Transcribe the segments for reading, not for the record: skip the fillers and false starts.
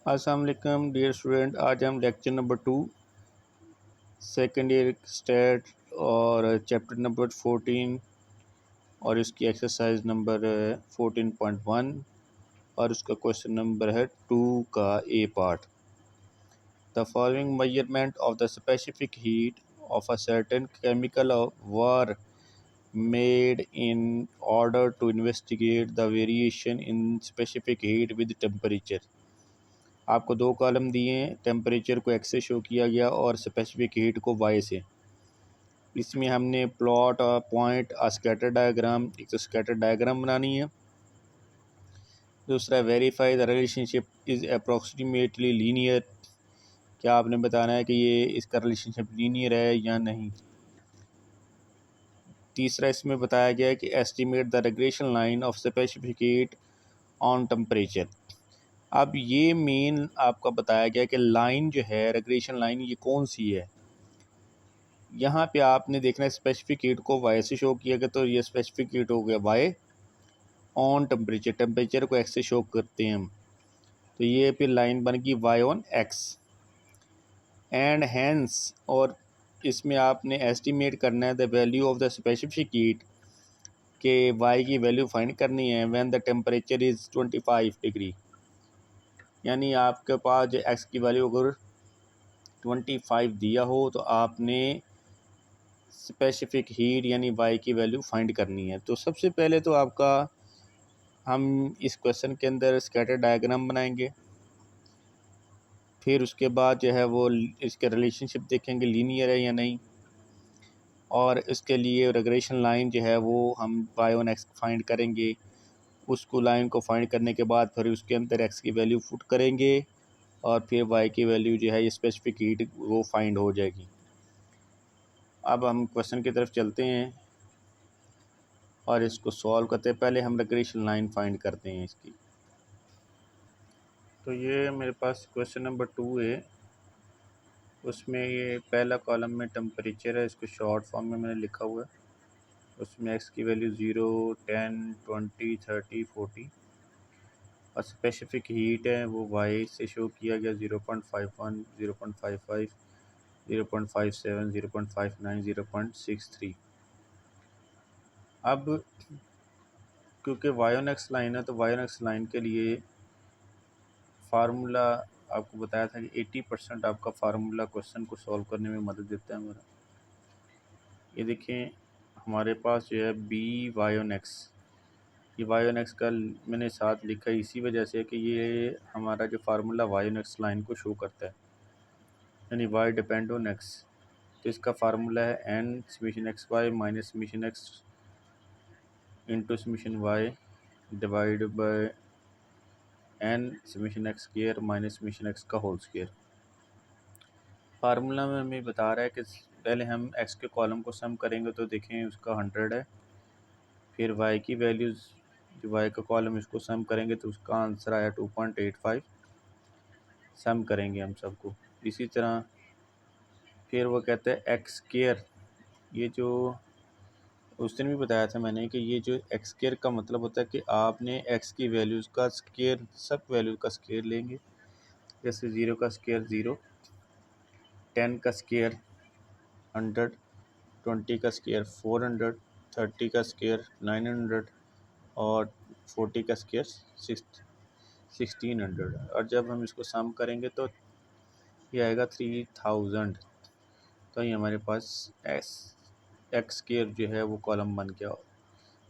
अस्सलाम वालेकुम dear student. आज हम lecture number 2 second year stat और चैप्टर नंबर 14 और इसकी एक्सरसाइज नंबर 14.1 और उसका क्वेश्चन नंबर है 2 का A part. The following measurement of the specific heat of a certain chemical were made in order to investigate the variation in specific heat with temperature. आपको दो column दिए हैं, temperature को X से show किया गया और स्पेसिफिक हीट को वाई से। इसमें हमने प्लॉट और पॉइंट स्कैटर डायग्राम, एक तो स्कैटर डायग्राम बनानी है, दूसरा verify the relationship is approximately linear. क्या आपने बताना है कि ये इसका रिलेशनशिप लीनियर है या नहीं। तीसरा इसमें बताया गया है कि estimate the regression line of specific heat on temperature. अब ये मेन आपका बताया गया कि लाइन जो है, रेग्रेशन लाइन, ये कौन सी है। यहाँ पे आपने देखना है स्पेसिफिक हीट को वाई से शो किया गया, तो ये स्पेसिफिक हीट हो गया वाई ऑन टेम्परेचर, टेम्परेचर को एक्स से शो करते हैं हम, तो ये फिर लाइन बन गई Y on X and hence. और इसमें आपने एस्टिमेट करना है the value of the specific heat के वाई की वैल्यू फाइंड करनी है when the temperature is 25 degree. यानी आपके पास जो एक्स की वैल्यू अगर 25 दिया हो तो आपने स्पेसिफिक हीट यानी वाई की वैल्यू फाइंड करनी है। तो सबसे पहले तो आपका हम इस क्वेश्चन के अंदर स्कैटर डायग्राम बनाएंगे, फिर उसके बाद जो है वो इसके रिलेशनशिप देखेंगे लीनियर है या नहीं, और इसके लिए रेग्रेशन लाइन जो है वो हम वाई ऑन एक्स फाइंड करेंगे। उसको लाइन को फाइंड करने के बाद फिर उसके अंदर एक्स की वैल्यू पुट करेंगे और फिर वाई की वैल्यू जो है ये स्पेसिफिक हीट वो फाइंड हो जाएगी। अब हम क्वेश्चन की तरफ चलते हैं और इसको सॉल्व करते हैं। पहले हम रेग्रेशन लाइन फाइंड करते हैं इसकी। तो ये मेरे पास क्वेश्चन नंबर 2 है, उसमें ये पहला कॉलम में टेम्परेचर है, इसको शॉर्ट फॉर्म में मैंने लिखा हुआ है। उसमें एक्स की वैल्यू 0, 10, 20, 30, 40 और स्पेसिफिक हीट है वो वाई से शो किया गया 0.51, 0.55, 0.57, 0.59, 0.63। अब क्योंकि वाई ऑन एक्स लाइन है तो वाई ऑन एक्स लाइन के लिए फार्मूला आपको बताया था कि 80% आपका फार्मूला क्वेश्चन को सॉल्व करने में मदद देता है हमारा। ये देखें हमारे पास जो है बी वाई ऑन एक्स, ये वाई ऑन एक्स का मैंने साथ लिखा है इसी वजह से कि ये हमारा जो formula Y on X line को शो करता है, यानी वाई डिपेंड ऑन एक्स। तो इसका फार्मूला है N summation X Y minus summation X into summation Y divide by N summation X square minus summation X का होल स्क्वायर। फार्मूला में हमें बता रहा है कि पहले हम एक्स के कॉलम को सम करेंगे तो देखें उसका 100 है, फिर वाई की वैल्यूज़ जो वाई का कॉलम इसको सम करेंगे तो उसका आंसर आया 2.85। सम करेंगे हम सबको इसी तरह। फिर वो कहते हैं एक्स स्क्वायर, ये जो उस दिन भी बताया था मैंने कि ये जो एक्स स्क्वायर का मतलब होता है कि आपने एक्स की वैल्यूज़ का स्क्वायर, सब वैल्यू का स्क्वायर लेंगे। जैसे 0 का स्क्वायर 0, 10 का स्क्वायर 100, 20 का स्क्वायर 400, 30 का स्क्वायर 900 और 40 का स्क्वायर 1600। और जब हम इसको सम करेंगे तो ये आएगा 3000। तो ये हमारे पास एक्स स्क्वायर जो है वो कॉलम बन गया।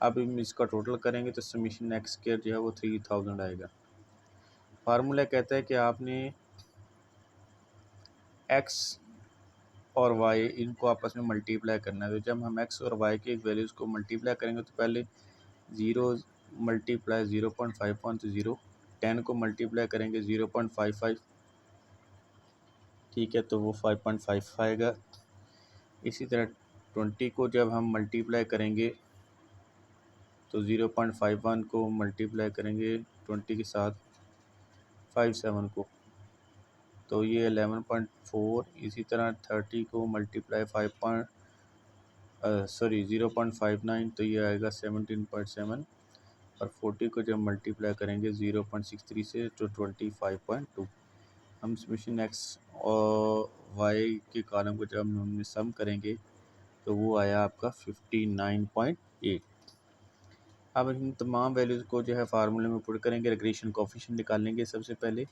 अब हम इसका टोटल करेंगे तो समीशन एक्स स्क्वायर जो है वो 3000 आएगा। फार्मूला कहता है कि आपने एक्स और वाई इनको आपस में मल्टीप्लाई करना है। तो जब हम एक्स और वाई की वैल्यूज़ को मल्टीप्लाई करेंगे तो पहले 0 मल्टीप्लाई 0.51 तो 0, 10 को मल्टीप्लाई करेंगे 0.55, ठीक है, तो वो 5.5 आएगा। इसी तरह 20 को जब हम मल्टीप्लाई करेंगे तो 0.51 को मल्टीप्लाई करेंगे 20 के साथ 57 को, तो ये 11.4। इसी तरह 30 को मल्टीप्लाई 0.59 तो ये आएगा 17.7। और 40 को जब मल्टीप्लाई करेंगे 0.63 से तो 25.2। हम समीशन एक्स और वाई के कॉलम को जब हमने सम करेंगे तो वो आया आपका 59.8। अब इन तमाम वैल्यूज़ को जो है फार्मूले में पुट करेंगे, रिग्रेशन कोफिशिएंट निकालेंगे। सबसे पहले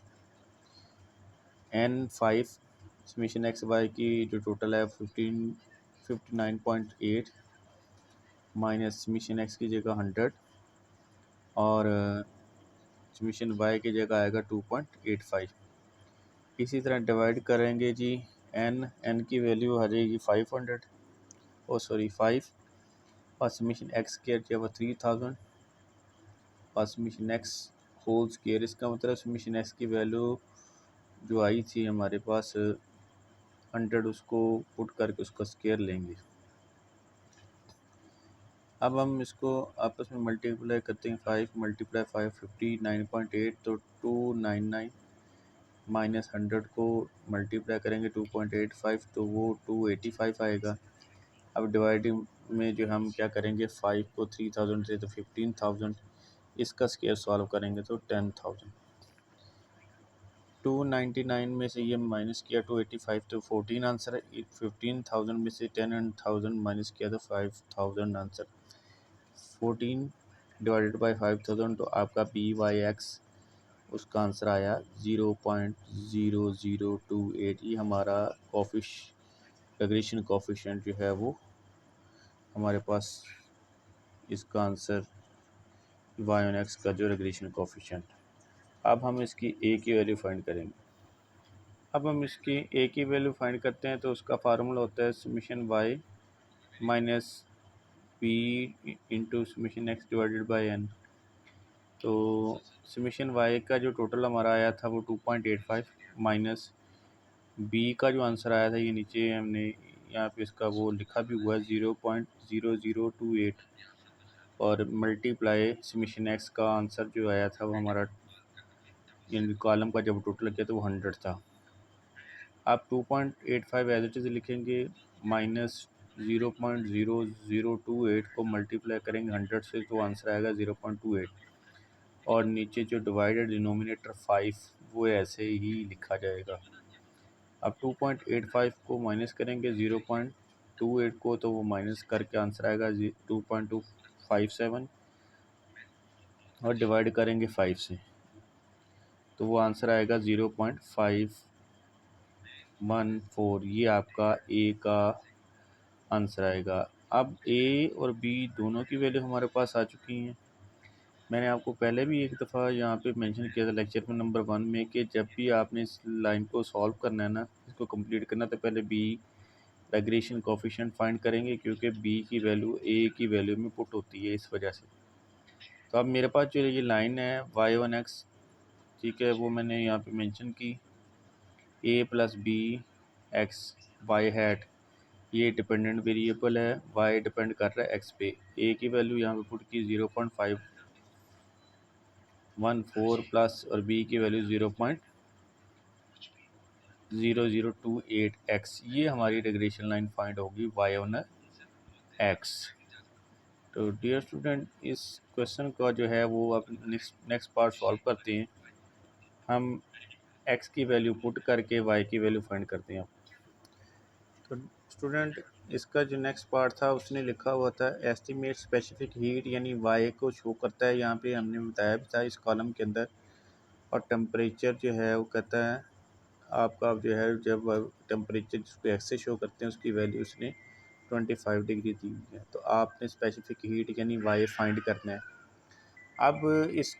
n5 समीशन एक्स वाई की जो टोटल है 59.8 माइनस समीशन एक्स की जगह 100 और समीशन वाई की जगह आएगा 2.85। इसी तरह डिवाइड करेंगे जी, n की वैल्यू आ जाएगी 500 5 और समीशन एक्स की जगह 3000 और समीशन एक्स होल स्केयर। इसका मतलब समीशन एक्स की वैल्यू जो आई थी हमारे पास 100, उसको पुट करके उसका स्केयर लेंगे। अब हम इसको आपस में मल्टीप्लाई करते हैं। 5 मल्टीप्लाई 5 59.8 तो 299 माइनस 100 को मल्टीप्लाई करेंगे 2.85 तो वो 285 आएगा। अब डिवाइडिंग में जो हम क्या करेंगे, 5 को 3000 से तो 15000, इसका स्केयर सॉल्व करेंगे तो 10000। 299 में से ये माइनस किया 285 तो 14 आंसर है। 15000 में से 10,000 माइनस किया तो 5000 आंसर। 14 डिवाइडेड बाई 5000 तो आपका पी वाई एक्स उसका आंसर आया 0.0028। ये हमारा रिग्रेशन कोफिशिएंट जो है वो हमारे पास, इसका आंसर वाई ऑन एक्स का जो रिग्रेशन कोफिशिएंट। अब हम इसकी ए की वैल्यू फाइंड करेंगे। अब हम इसकी ए की वैल्यू फाइंड करते हैं तो उसका फार्मूला होता है summation Y minus P into summation X divided by N. तो समीशन वाई का जो टोटल हमारा आया था वो 2.85 माइनस बी का जो आंसर आया था, ये नीचे हमने यहाँ पे इसका वो लिखा भी हुआ है 0.0028 और मल्टीप्लाई समीशन एक्स का आंसर जो आया था वो हमारा यानी कॉलम का जब टोटल किया तो वो 100 था। आप 2.85 एज इट इज़ लिखेंगे माइनस 0.0028 को मल्टीप्लाई करेंगे 100 से तो आंसर आएगा 0.28 और नीचे जो डिवाइडेड डिनोमिनेटर 5 वो ऐसे ही लिखा जाएगा। अब 2.85 को माइनस करेंगे 0.28 को तो वो माइनस करके आंसर आएगा 2.257 और डिवाइड करेंगे 5 से तो वो आंसर आएगा 0.514। ये आपका ए का आंसर आएगा। अब ए और बी दोनों की वैल्यू हमारे पास आ चुकी हैं। मैंने आपको पहले भी एक दफ़ा यहाँ पे मेंशन किया था लेक्चर में नंबर 1 में कि जब भी आपने इस लाइन को सॉल्व करना है ना, इसको कंप्लीट करना, तो पहले बी रिग्रेशन कोफिशिएंट फाइंड करेंगे क्योंकि बी की वैल्यू ए की वैल्यू में पुट होती है, इस वजह से। तो अब मेरे पास जो ये लाइन है वाई वन एक्स, ठीक है, वो मैंने यहाँ पे मेंशन की A plus B X Y hat, ये डिपेंडेंट वेरिएबल है, वाई डिपेंड कर रहा है एक्स पे। ए की वैल्यू यहाँ पे पुट की 0.514 प्लस और बी की वैल्यू 0.0028 एक्स। ये हमारी रिग्रेशन लाइन फाइंड होगी वाई ऑन एक्स। तो डियर स्टूडेंट, इस क्वेश्चन का जो है वो अब नेक्स्ट पार्ट सॉल्व करते हैं। हम एक्स की वैल्यू पुट करके वाई की वैल्यू फाइंड करते हैं। तो स्टूडेंट, इसका जो नेक्स्ट पार्ट था उसने लिखा हुआ था एस्टिमेट स्पेसिफिक हीट, यानी वाई को शो करता है, यहाँ पे हमने बताया भी था इस कॉलम के अंदर। और टेम्परेचर जो है वो कहता है आपका जो है, जब टेम्परेचर जिसको एक्स से शो करते हैं उसकी वैल्यू उसने 25 डिग्री दी हुई है। तो आपने स्पेसिफिक हीट यानी वाई फाइंड करना है। अब इस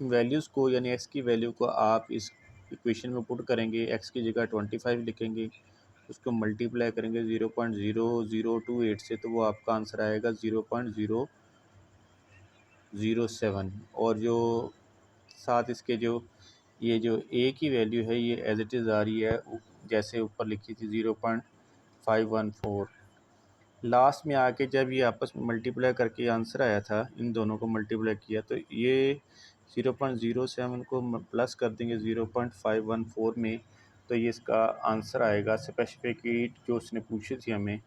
वैल्यूज़ को यानी एक्स की वैल्यू को आप इस इक्वेशन में पुट करेंगे। एक्स की जगह 25 लिखेंगे, उसको मल्टीप्लाई करेंगे 0.0028 से तो वो आपका आंसर आएगा 0.007। और जो साथ इसके जो ये जो ए की वैल्यू है ये एज इट इज़ आ रही है जैसे ऊपर लिखी थी 0.514। लास्ट में आके जब ये आपस में मल्टीप्लाई करके आंसर आया था, इन दोनों को मल्टीप्लाई किया तो ये 0.07 को प्लस कर देंगे 0.514 में, तो ये इसका आंसर आएगा। स्पेसिफिक हीट जो उसने पूछी थी हमें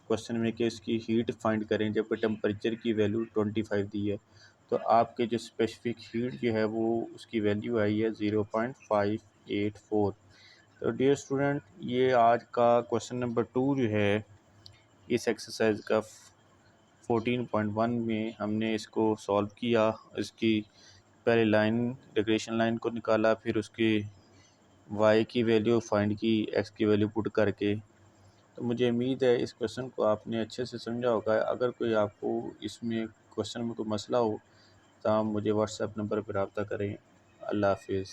क्वेश्चन में कि इसकी हीट फाइंड करें जब टेम्परेचर की वैल्यू 25 दी है, तो आपके जो स्पेसिफिक हीट जो है वो उसकी वैल्यू आई है 0.584। तो डियर स्टूडेंट, ये आज का क्वेश्चन नंबर 2 जो है इस एक्सरसाइज का 14.1 में हमने इसको सॉल्व किया। इसकी पहले लाइन रिग्रेशन लाइन को निकाला, फिर उसकी y की वैल्यू फाइंड की x की वैल्यू पुट करके। तो मुझे उम्मीद है इस क्वेश्चन को आपने अच्छे से समझा होगा। अगर कोई आपको इसमें क्वेश्चन में कोई मसला हो तो आप मुझे व्हाट्सएप नंबर पर रब्ता करें। अल्लाह हाफिज़।